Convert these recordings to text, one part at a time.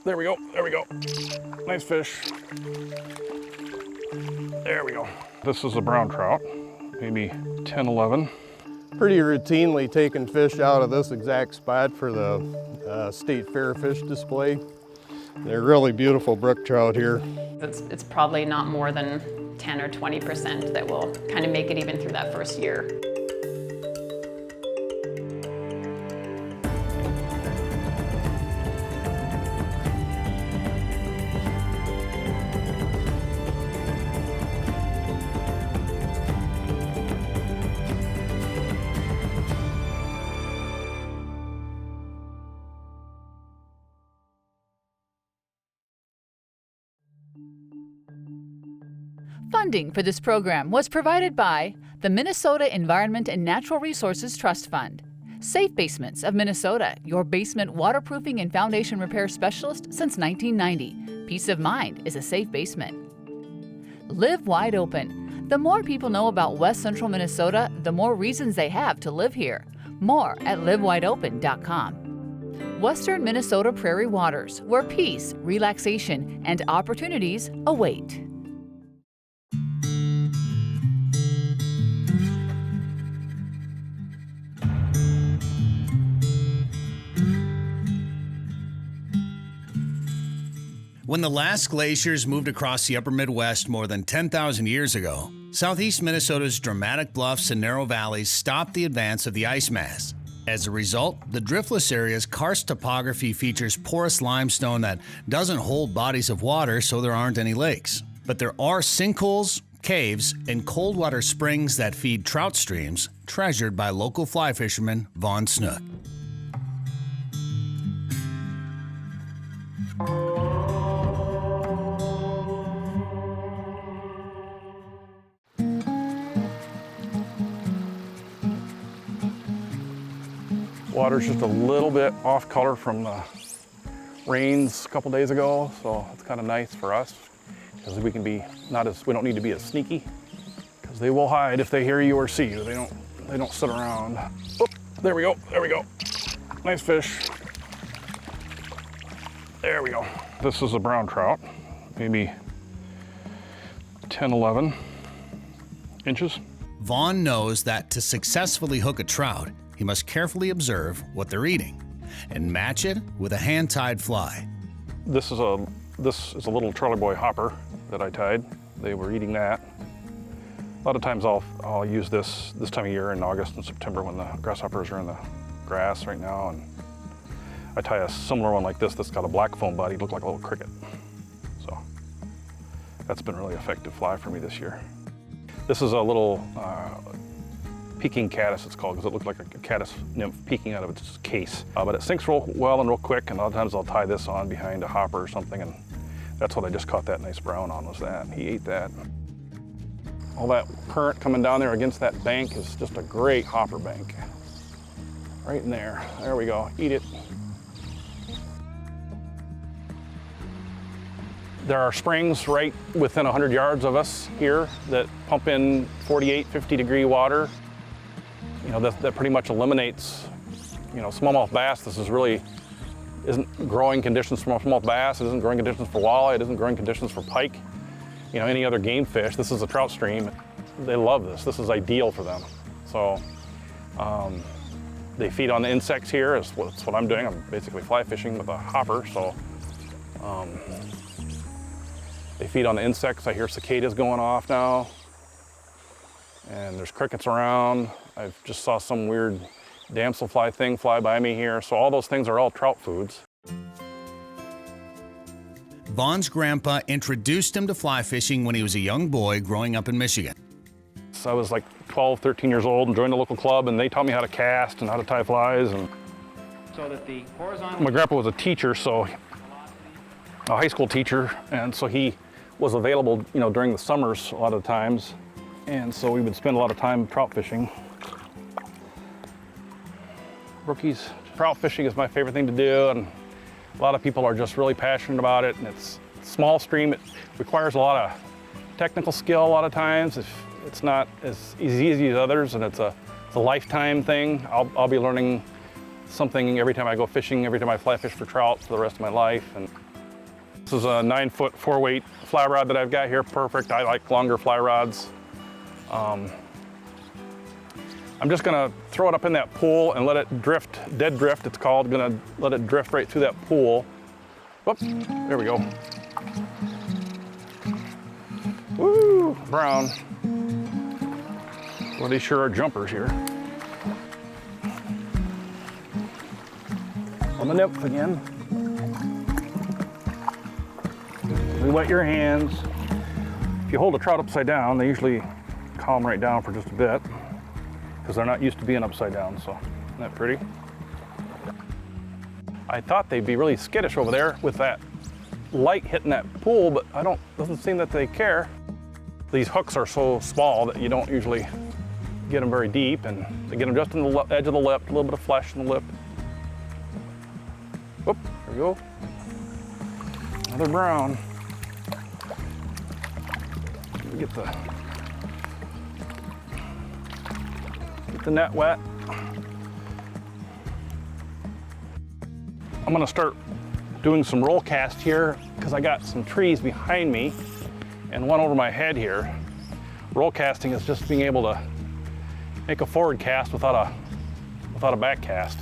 There we go, there we go. Nice fish. There we go. This is a brown trout, maybe 10, 11. Pretty routinely taking fish out of this exact spot for the state fair fish display. They're really beautiful brook trout here. It's probably not more than 10 or 20% that will kind of make it even through that first year. Funding for this program was provided by the Minnesota Environment and Natural Resources Trust Fund, Safe Basements of Minnesota, your basement waterproofing and foundation repair specialist since 1990. Peace of mind is a safe basement. Live Wide Open. The more people know about West Central Minnesota, the more reasons they have to live here. More at livewideopen.com. Western Minnesota Prairie Waters, where peace, relaxation, and opportunities await. When the last glaciers moved across the upper Midwest more than 10,000 years ago, southeast Minnesota's dramatic bluffs and narrow valleys stopped the advance of the ice mass. As a result, the driftless area's karst topography features porous limestone that doesn't hold bodies of water, so there aren't any lakes. But there are sinkholes, caves, and cold water springs that feed trout streams, treasured by local fly fisherman Vaughn Snook. Water's just a little bit off color from the rains a couple days ago, so it's kind of nice for us because we don't need to be as sneaky because they will hide if they hear you or see you. They don't sit around. Oop, there we go. Nice fish. There we go. This is a brown trout, maybe 10, 11 inches. Vaughn knows that to successfully hook a trout, he must carefully observe what they're eating and match it with a hand-tied fly. This is a little Charlie Boy hopper that I tied. They were eating that. A lot of times I'll use this time of year in August and September when the grasshoppers are in the grass right now, and I tie a similar one like this that's got a black foam body, look like a little cricket. So that's been a really effective fly for me this year. This is a little peking caddis, it's called, because it looked like a caddis nymph peeking out of its case. But it sinks real well and real quick, and a lot of times I'll tie this on behind a hopper or something, and that's what I just caught that nice brown on, was that. He ate that. All that current coming down there against that bank is just a great hopper bank. Right in there. There we go. Eat it. There are springs right within 100 yards of us here that pump in 48, 50 degree water. You know, that pretty much eliminates, smallmouth bass. This isn't growing conditions for smallmouth bass. It isn't growing conditions for walleye. It isn't growing conditions for pike. Any other game fish. This is a trout stream. They love this. This is ideal for them. So they feed on the insects here. That's what I'm doing. I'm basically fly fishing with a hopper. So they feed on the insects. I hear cicadas going off now. And there's crickets around. I just saw some weird damselfly thing fly by me here. So all those things are all trout foods. Vaughn's grandpa introduced him to fly fishing when he was a young boy growing up in Michigan. So I was like 12, 13 years old and joined a local club, and they taught me how to cast and how to tie flies. And so that the horizontal... My grandpa was a teacher, a high school teacher, and so he was available, during the summers a lot of the times. And so we would spend a lot of time trout fishing. Rookies, trout fishing is my favorite thing to do, and a lot of people are just really passionate about it. And it's a small stream. It requires a lot of technical skill a lot of times. It's not as easy as others, and it's a lifetime thing. I'll be learning something every time I go fishing, every time I fly fish for trout for the rest of my life. And This is a 9-foot 4-weight fly rod that I've got here. Perfect. I like longer fly rods. I'm just gonna throw it up in that pool and let it drift, dead drift it's called. Gonna let it drift right through that pool. Whoop, there we go. Woo, brown. Well, these sure are jumpers here. On the nymph again. We wet your hands. If you hold a trout upside down, they usually calm right down for just a bit because they're not used to being upside down, so isn't that pretty? I thought they'd be really skittish over there with that light hitting that pool, but doesn't seem that they care. These hooks are so small that you don't usually get them very deep, and they get them just on the edge of the lip, a little bit of flesh in the lip. Whoop, there we go. Another brown. Get the net wet. I'm gonna start doing some roll cast here because I got some trees behind me and one over my head here. Roll casting is just being able to make a forward cast without a back cast.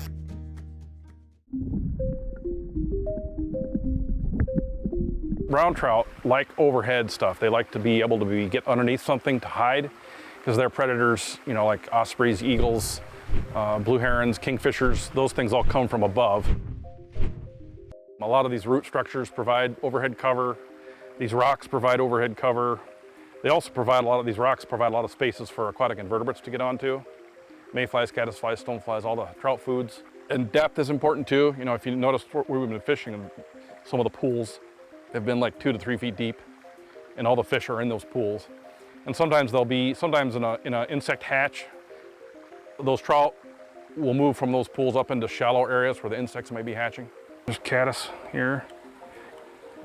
Brown trout like overhead stuff. They like to be able to get underneath something to hide because they're predators, you know, like ospreys, eagles, blue herons, kingfishers. Those things all come from above. A lot of these root structures provide overhead cover. These rocks provide overhead cover. They also provide a lot of spaces for aquatic invertebrates to get onto. Mayflies, caddisflies, stoneflies, all the trout foods. And depth is important too. You know, if you notice where we've been fishing, some of the pools have been like 2 to 3 feet deep, and all the fish are in those pools. And sometimes in an insect hatch, those trout will move from those pools up into shallow areas where the insects may be hatching. There's caddis here,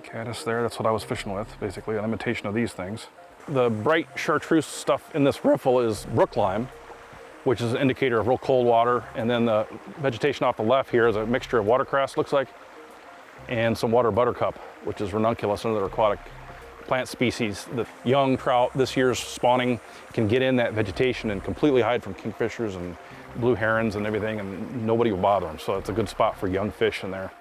caddis there. That's what I was fishing with, basically, an imitation of these things. The bright chartreuse stuff in this riffle is brook lime, which is an indicator of real cold water. And then the vegetation off the left here is a mixture of watercress, looks like, and some water buttercup, which is ranunculus, another aquatic plant species. The young trout this year's spawning can get in that vegetation and completely hide from kingfishers and blue herons and everything, and nobody will bother them. So it's a good spot for young fish in there.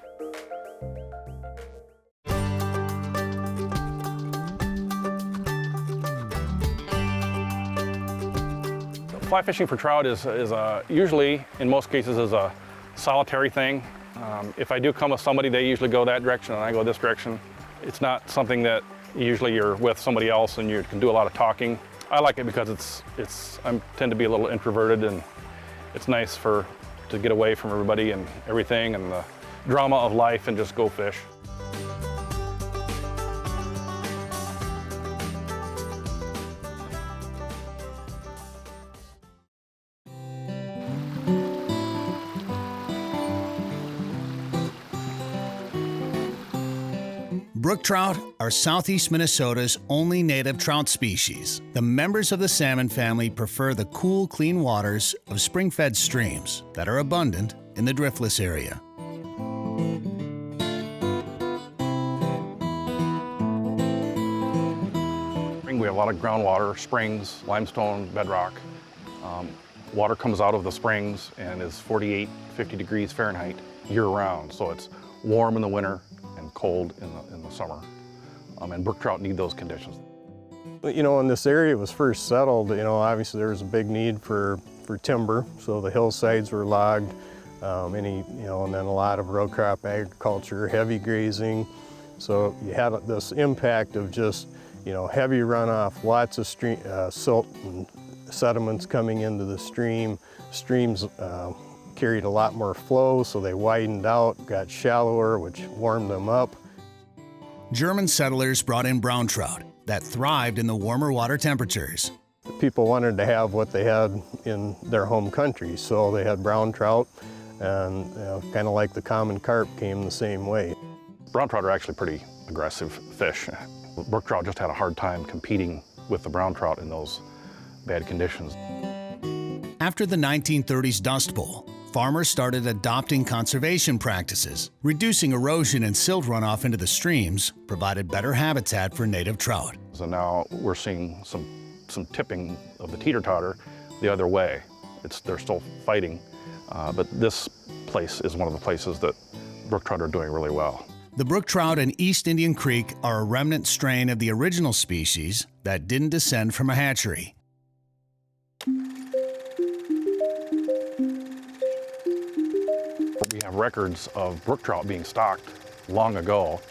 Fly fishing for trout is usually, in most cases, is a solitary thing. If I do come with somebody, they usually go that direction and I go this direction. It's not something that usually you're with somebody else and you can do a lot of talking. I like it because I tend to be a little introverted, and it's nice to get away from everybody and everything and the drama of life and just go fish. Brook trout are southeast Minnesota's only native trout species. The members of the salmon family prefer the cool, clean waters of spring-fed streams that are abundant in the driftless area. We have a lot of groundwater, springs, limestone, bedrock. Water comes out of the springs and is 48, 50 degrees Fahrenheit year-round. So it's warm in the winter and cold in the summer. And brook trout need those conditions. You know, when this area was first settled, you know, obviously there was a big need for timber, so the hillsides were logged, and then a lot of row crop agriculture, heavy grazing. So you had this impact of just, you know, heavy runoff, lots of silt and sediments coming into the stream. Streams carried a lot more flow, so they widened out, got shallower, which warmed them up. German settlers brought in brown trout that thrived in the warmer water temperatures. People wanted to have what they had in their home country, so they had brown trout, and kind of like the common carp came the same way. Brown trout are actually pretty aggressive fish. Brook trout just had a hard time competing with the brown trout in those bad conditions. After the 1930s Dust Bowl, farmers started adopting conservation practices. Reducing erosion and silt runoff into the streams provided better habitat for native trout. So now we're seeing some tipping of the teeter-totter the other way. They're still fighting, but this place is one of the places that brook trout are doing really well. The brook trout in East Indian Creek are a remnant strain of the original species that didn't descend from a hatchery. We have records of brook trout being stocked long ago,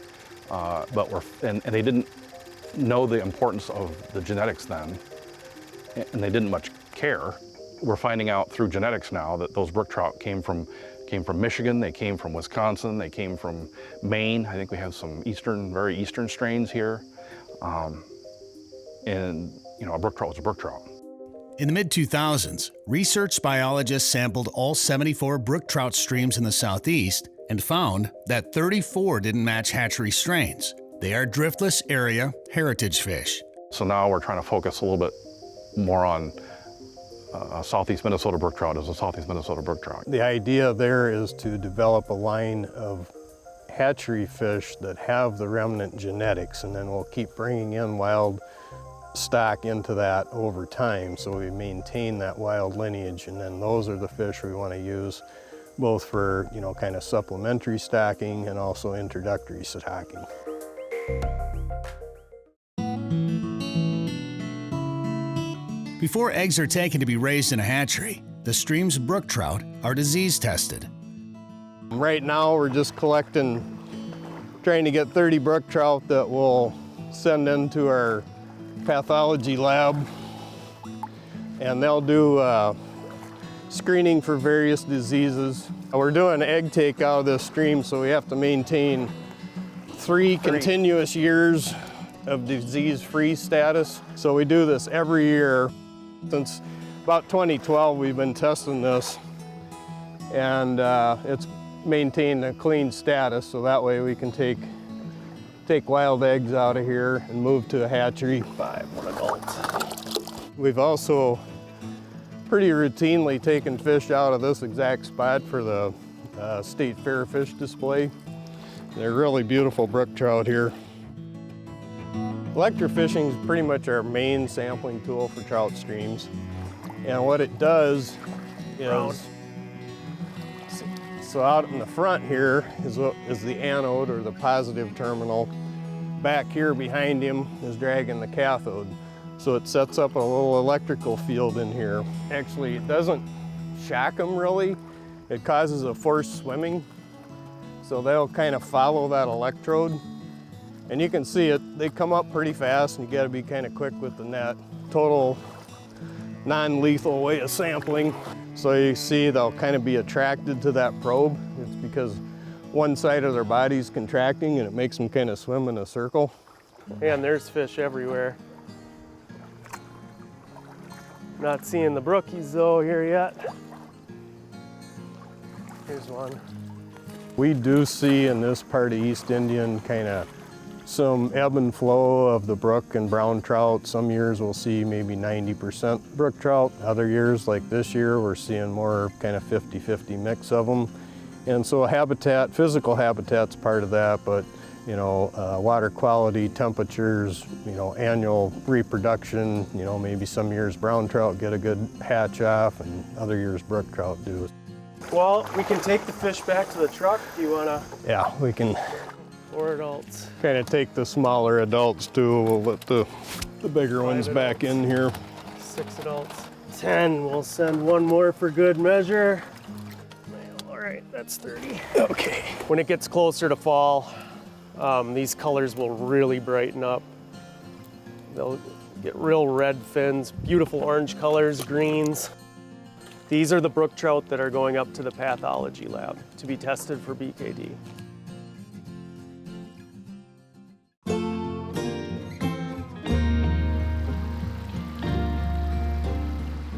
and they didn't know the importance of the genetics then, and they didn't much care. We're finding out through genetics now that those brook trout came from Michigan, they came from Wisconsin, they came from Maine. I think we have some very eastern strains here. And a brook trout was a brook trout. In the mid-2000s, research biologists sampled all 74 brook trout streams in the southeast and found that 34 didn't match hatchery strains. They are driftless area heritage fish. So now we're trying to focus a little bit more on Southeast Minnesota brook trout as a Southeast Minnesota brook trout. The idea there is to develop a line of hatchery fish that have the remnant genetics, and then we'll keep bringing in wild stock into that over time, so we maintain that wild lineage, and then those are the fish we want to use both for kind of supplementary stocking and also introductory stocking. Before eggs are taken to be raised in a hatchery, the stream's brook trout are disease tested. Right now we're just trying to get 30 brook trout that we'll send into our pathology lab, and they'll do screening for various diseases. We're doing egg take out of this stream, so we have to maintain 3 continuous years of disease-free status. So we do this every year. Since about 2012, we've been testing this, and it's maintained a clean status, so that way we can take wild eggs out of here and move to a hatchery. 1 adult. We've also pretty routinely taken fish out of this exact spot for the State Fair fish display. They're really beautiful brook trout here. Electrofishing is pretty much our main sampling tool for trout streams. And what it does is, so out in the front here is the anode, or the positive terminal. Back here behind him is dragging the cathode. So it sets up a little electrical field in here. Actually, it doesn't shock them really. It causes a forced swimming. So they'll kind of follow that electrode. And you can see it, they come up pretty fast, and you gotta be kind of quick with the net. Total non-lethal way of sampling. So you see they'll kind of be attracted to that probe. It's because one side of their body's contracting and it makes them kind of swim in a circle. And there's fish everywhere. Not seeing the brookies though here yet. Here's one. We do see in this part of East Indian kind of some ebb and flow of the brook and brown trout. Some years we'll see maybe 90% brook trout. Other years, like this year, we're seeing more kind of 50-50 mix of them. And so habitat, physical habitat's part of that, but water quality, temperatures, annual reproduction, maybe some years brown trout get a good hatch off and other years brook trout do. Well, we can take the fish back to the truck if you wanna. Yeah, we can 4 adults. kind of take the smaller adults too. We'll let the bigger ones back in here. 6 adults. 10, we'll send 1 more for good measure. All right, that's 30. Okay. When it gets closer to fall, these colors will really brighten up. They'll get real red fins, beautiful orange colors, greens. These are the brook trout that are going up to the pathology lab to be tested for BKD.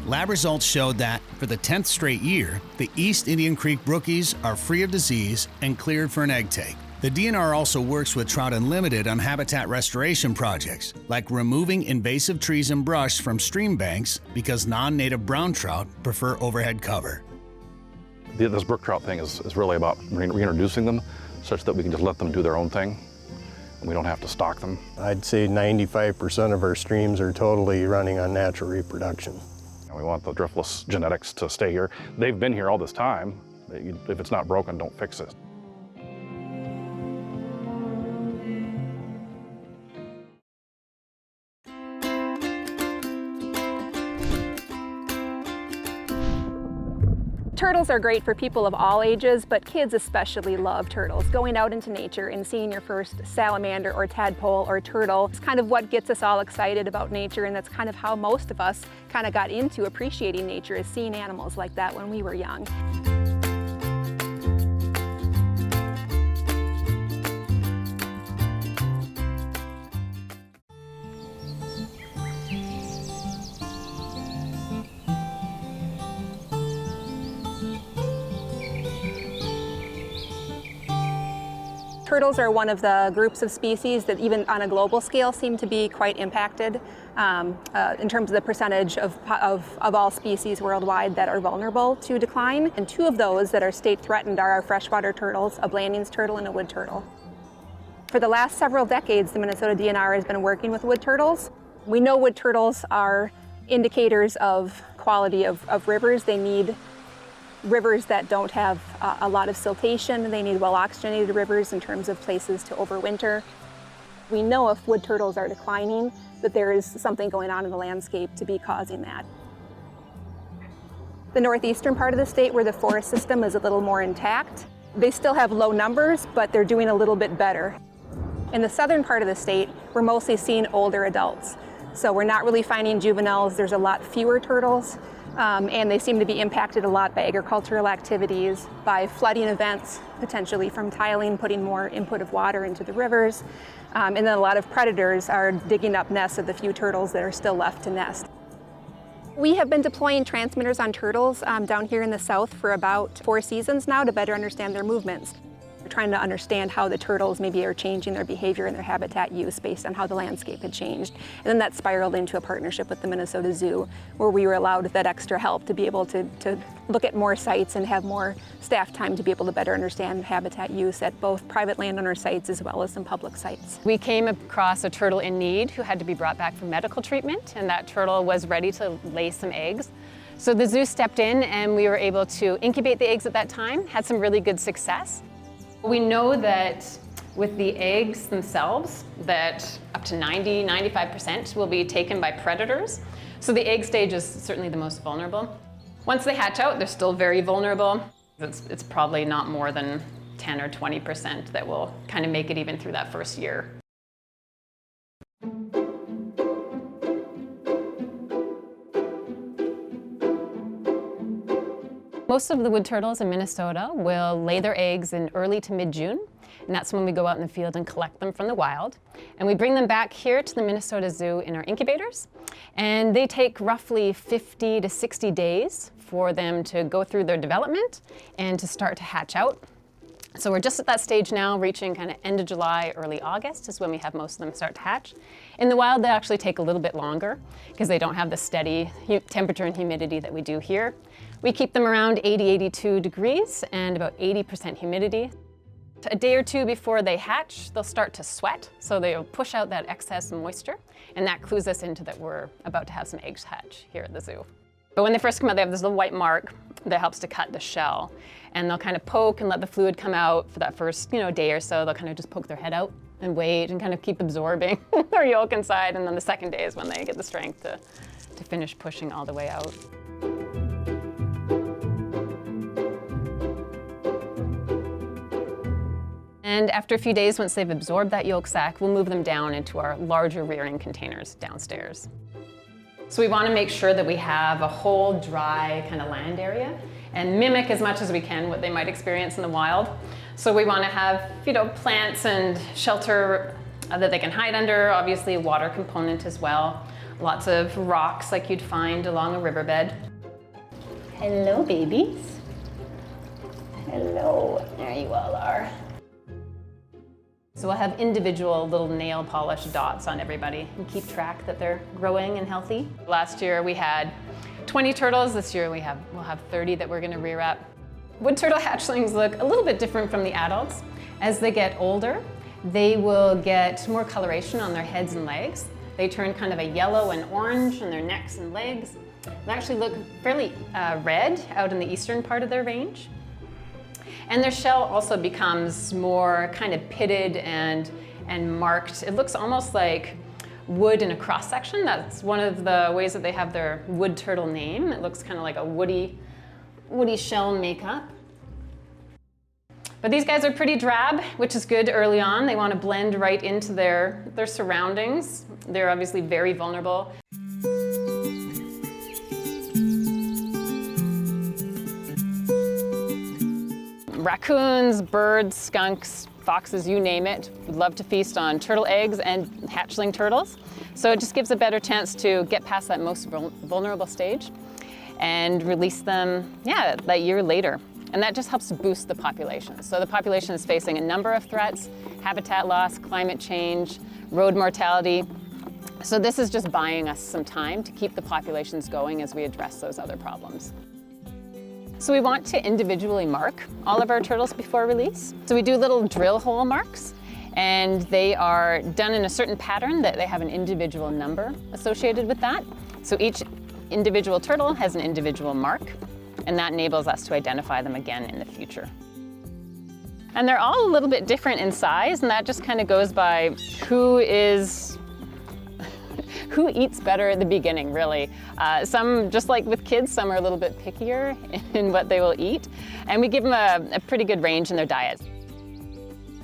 Lab results showed that, for the 10th straight year, the East Indian Creek brookies are free of disease and cleared for an egg take. The DNR also works with Trout Unlimited on habitat restoration projects, like removing invasive trees and brush from stream banks because non-native brown trout prefer overhead cover. This brook trout thing is really about reintroducing them such that we can just let them do their own thing and we don't have to stock them. I'd say 95% of our streams are totally running on natural reproduction. And we want the driftless genetics to stay here. They've been here all this time. If it's not broken, don't fix it. Turtles are great for people of all ages, but kids especially love turtles. Going out into nature and seeing your first salamander or tadpole or turtle is kind of what gets us all excited about nature, and that's kind of how most of us kind of got into appreciating nature, is seeing animals like that when we were young. Turtles are one of the groups of species that even on a global scale seem to be quite impacted in terms of the percentage of all species worldwide that are vulnerable to decline. And two of those that are state threatened are our freshwater turtles, a Blanding's turtle and a wood turtle. For the last several decades, the Minnesota DNR has been working with wood turtles. We know wood turtles are indicators of quality of rivers. They need rivers that don't have a lot of siltation. They need well-oxygenated rivers in terms of places to overwinter. We know if wood turtles are declining, that there is something going on in the landscape to be causing that. The northeastern part of the state, where the forest system is a little more intact, they still have low numbers, but they're doing a little bit better. In the southern part of the state, we're mostly seeing older adults. So we're not really finding juveniles. There's a lot fewer turtles. And they seem to be impacted a lot by agricultural activities, by flooding events, potentially from tiling, putting more input of water into the rivers. And then a lot of predators are digging up nests of the few turtles that are still left to nest. We have been deploying transmitters on turtles down here in the south for about 4 seasons now to better understand their movements. We're trying to understand how the turtles maybe are changing their behavior and their habitat use based on how the landscape had changed. And then that spiraled into a partnership with the Minnesota Zoo, where we were allowed that extra help to be able to look at more sites and have more staff time to be able to better understand habitat use at both private landowner sites as well as some public sites. We came across a turtle in need who had to be brought back for medical treatment, and that turtle was ready to lay some eggs. So the zoo stepped in and we were able to incubate the eggs at that time, had some really good success. We know that with the eggs themselves, that up to 90–95% will be taken by predators. So the egg stage is certainly the most vulnerable. Once they hatch out, they're still very vulnerable. It's probably not more than 10 or 20% that will kind of make it even through that first year. Most of the wood turtles in Minnesota will lay their eggs in early to mid-June, and that's when we go out in the field and collect them from the wild. And we bring them back here to the Minnesota Zoo in our incubators, and they take roughly 50 to 60 days for them to go through their development and to start to hatch out. So we're just at that stage now, reaching kind of end of July, early August is when we have most of them start to hatch. In the wild, they actually take a little bit longer because they don't have the steady temperature and humidity that we do here. We keep them around 80–82 degrees and about 80% humidity. A day or two before they hatch, they'll start to sweat, so they'll push out that excess moisture, and that clues us into that we're about to have some eggs hatch here at the zoo. But when they first come out, they have this little white mark that helps to cut the shell, and they'll kind of poke and let the fluid come out for that first day or so. They'll kind of just poke their head out and wait and kind of keep absorbing their yolk inside, and then the second day is when they get the strength to finish pushing all the way out. And after a few days, once they've absorbed that yolk sac, we'll move them down into our larger rearing containers downstairs. So we want to make sure that we have a whole dry kind of land area and mimic as much as we can what they might experience in the wild. So we want to have, plants and shelter that they can hide under, obviously a water component as well. Lots of rocks like you'd find along a riverbed. Hello, babies. Hello, there you all are. So we'll have individual little nail polish dots on everybody and keep track that they're growing and healthy. Last year we had 20 turtles. This year we'll have 30 that we're going to rear up. Wood turtle hatchlings look a little bit different from the adults. As they get older, they will get more coloration on their heads and legs. They turn kind of a yellow and orange on their necks and legs. They actually look fairly red out in the eastern part of their range. And their shell also becomes more kind of pitted and marked. It looks almost like wood in a cross section. That's one of the ways that they have their wood turtle name. It looks kind of like a woody shell makeup. But these guys are pretty drab, which is good early on. They want to blend right into their surroundings. They're obviously very vulnerable. Raccoons, birds, skunks, foxes, you name it, would love to feast on turtle eggs and hatchling turtles. So it just gives a better chance to get past that most vulnerable stage and release them, that year later. And that just helps to boost the population. So the population is facing a number of threats: habitat loss, climate change, road mortality. So this is just buying us some time to keep the populations going as we address those other problems. So we want to individually mark all of our turtles before release. So we do little drill hole marks, and they are done in a certain pattern that they have an individual number associated with that. So each individual turtle has an individual mark, and that enables us to identify them again in the future. And they're all a little bit different in size, and that just kind of goes by who eats better at the beginning, really. Some, just like with kids, some are a little bit pickier in what they will eat, and we give them a pretty good range in their diet.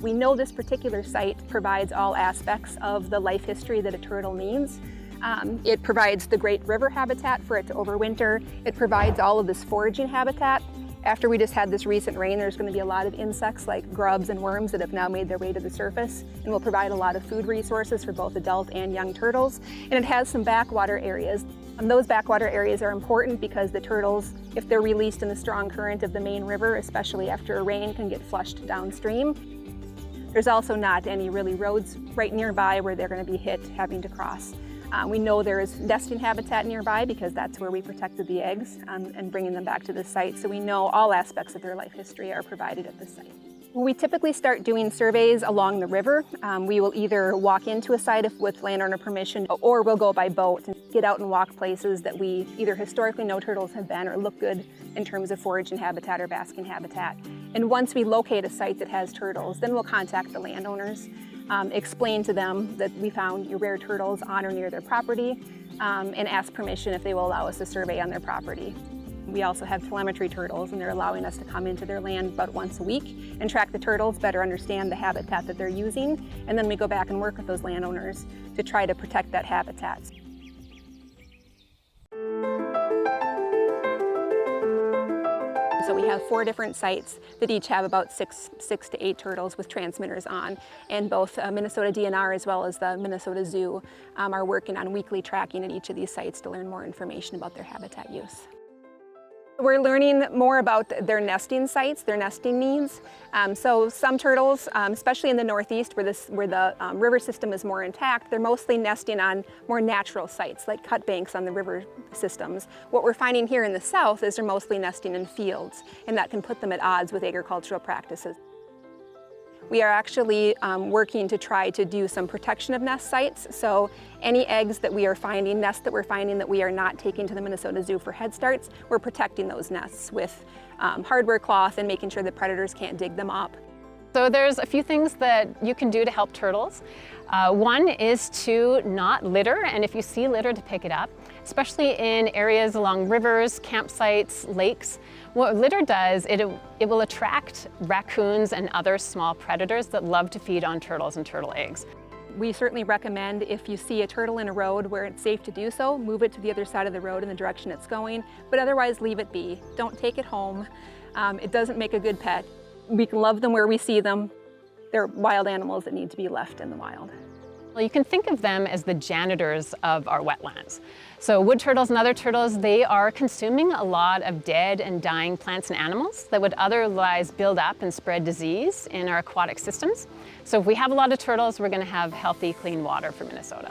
We know this particular site provides all aspects of the life history that a turtle needs. It provides the great river habitat for it to overwinter. It provides all of this foraging habitat. After we just had this recent rain, there's going to be a lot of insects like grubs and worms that have now made their way to the surface and will provide a lot of food resources for both adult and young turtles. And it has some backwater areas. And those backwater areas are important because the turtles, if they're released in the strong current of the main river, especially after a rain, can get flushed downstream. There's also not any really roads right nearby where they're going to be hit having to cross. We know there is nesting habitat nearby because that's where we protected the eggs and bringing them back to the site. So we know all aspects of their life history are provided at the site. When we typically start doing surveys along the river, we will either walk into a site with landowner permission, or we'll go by boat and get out and walk places that we either historically know turtles have been or look good in terms of foraging habitat or basking habitat. And once we locate a site that has turtles, then we'll contact the landowners, explain to them that we found rare turtles on or near their property, and ask permission if they will allow us a survey on their property. We also have telemetry turtles, and they're allowing us to come into their land about once a week and track the turtles, better understand the habitat that they're using, and then we go back and work with those landowners to try to protect that habitat. So we have 4 different sites that each have about six to 8 turtles with transmitters on, and both Minnesota DNR as well as the Minnesota Zoo are working on weekly tracking at each of these sites to learn more information about their habitat use. We're learning more about their nesting sites, their nesting needs. So some turtles, especially in the Northeast where the river system is more intact, they're mostly nesting on more natural sites like cut banks on the river systems. What we're finding here in the South is they're mostly nesting in fields, and that can put them at odds with agricultural practices. We are actually working to try to do some protection of nest sites. So any eggs that we are finding, nests that we're finding that we are not taking to the Minnesota Zoo for head starts, we're protecting those nests with hardware cloth and making sure that predators can't dig them up. So there's a few things that you can do to help turtles. One is to not litter, and if you see litter, to pick it up, especially in areas along rivers, campsites, lakes. What litter does, it will attract raccoons and other small predators that love to feed on turtles and turtle eggs. We certainly recommend if you see a turtle in a road where it's safe to do so, move it to the other side of the road in the direction it's going, but otherwise leave it be. Don't take it home. It doesn't make a good pet. We can love them where we see them. They're wild animals that need to be left in the wild. Well, you can think of them as the janitors of our wetlands. So wood turtles and other turtles, they are consuming a lot of dead and dying plants and animals that would otherwise build up and spread disease in our aquatic systems. So if we have a lot of turtles, we're going to have healthy, clean water for Minnesota.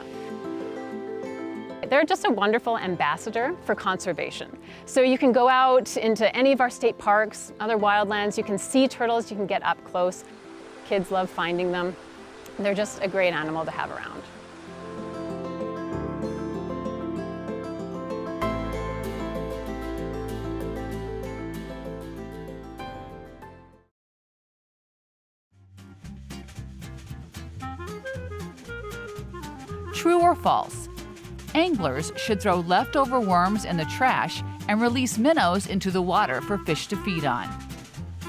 They're just a wonderful ambassador for conservation. So you can go out into any of our state parks, other wildlands, you can see turtles, you can get up close. Kids love finding them. They're just a great animal to have around. True or false? Anglers should throw leftover worms in the trash and release minnows into the water for fish to feed on.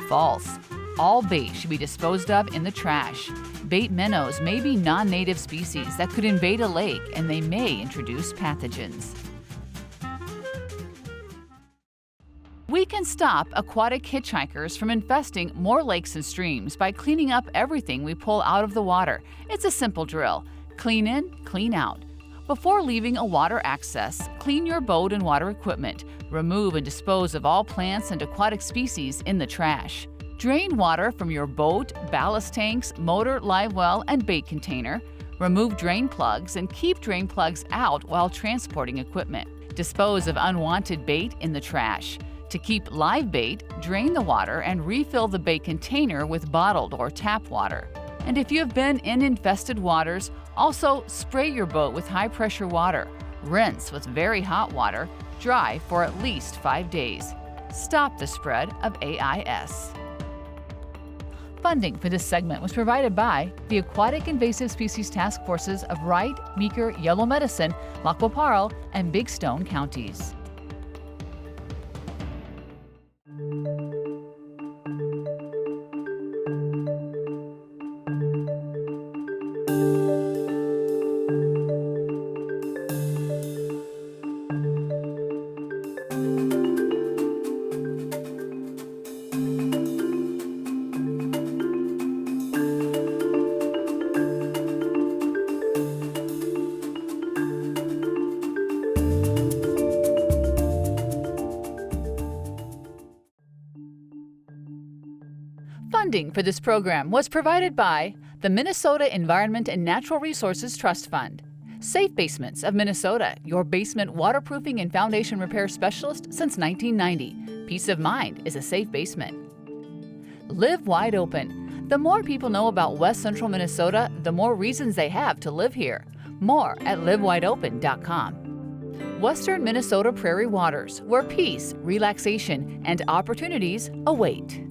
False. All bait should be disposed of in the trash. Bait minnows may be non-native species that could invade a lake, and they may introduce pathogens. We can stop aquatic hitchhikers from infesting more lakes and streams by cleaning up everything we pull out of the water. It's a simple drill. Clean in, clean out. Before leaving a water access, clean your boat and water equipment. Remove and dispose of all plants and aquatic species in the trash. Drain water from your boat, ballast tanks, motor, live well, and bait container. Remove drain plugs and keep drain plugs out while transporting equipment. Dispose of unwanted bait in the trash. To keep live bait, drain the water and refill the bait container with bottled or tap water. And if you have been in infested waters, also spray your boat with high-pressure water. Rinse with very hot water. Dry for at least 5 days. Stop the spread of AIS. Funding for this segment was provided by the Aquatic Invasive Species Task Forces of Wright, Meeker, Yellow Medicine, Lac Qui Parle, and Big Stone counties. Funding for this program was provided by the Minnesota Environment and Natural Resources Trust Fund, Safe Basements of Minnesota, your basement waterproofing and foundation repair specialist since 1990. Peace of mind is a safe basement. Live Wide Open. The more people know about West Central Minnesota, the more reasons they have to live here. More at livewideopen.com. Western Minnesota Prairie Waters, where peace, relaxation, and opportunities await.